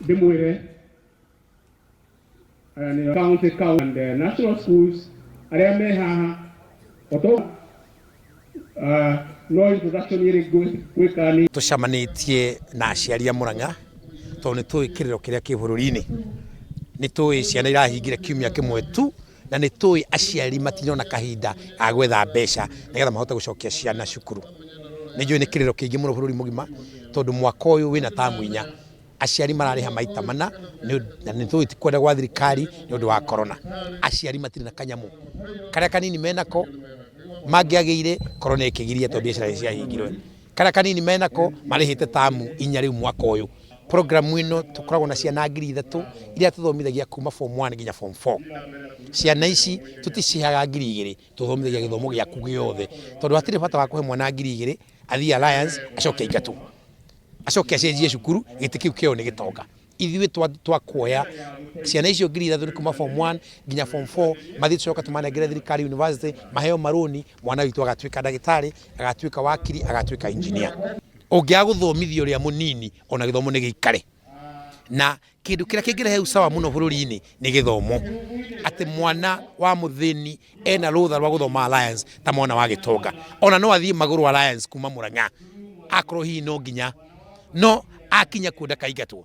Dimwire and county and national schools aria me haha oto no introduction iri gwikani tucamanitie na aciari a Murang'a tondu nitui kiriro kiria ki bururi-ini nitui ciana irahingira kiumia kimwe tu na nitui aciari matinona kahinda ga gwetha mbeca nigetha mahote gucokia ciana cukuru nijui ni kiriro kingi muno bururi mugima tondu mwaka uyu wina tamu inya aciari marariha maita mana na nitui tikwenda gwa thirikari ni undu wa corona aciari matiri na kanyamu karia kanini menako magiagire corona ikigiria tondu biacara ciahingirwe karia kanini menako marihite tamu inya riu mwaka uyu programu ino tukoragwo na ciana 3,000 iria tuthomithagia kuma form 1 nginya form 4 ciana ici tuticihaga 2,000 tuthomithagia githomo giaku giothe tondu hatire bata wa kuhe mwana 2,000 athii alliance acoke ingatu acoke acenjie cukuru giti kiu kio ni gitonga ithui twakuoya ciana icio 3,000 kuma form 1 nginya form 4 mathi tucoka tumanengere thirikari university maheo maruni mwana witu agatuika ndagitari agatuika wakiri agatuika engineer ungia guthomithio ria munini ona githomo ni giikare na kindu kiria kingirehe usawa muno bururi-ini ni githomo ati mwana wa muthini ena rutha rwa guthoma alliance ta mwana wa gitonga ona no athie maguru alliance kuma Murang'a akoro hi no nginya no akinya kunda kaigatwo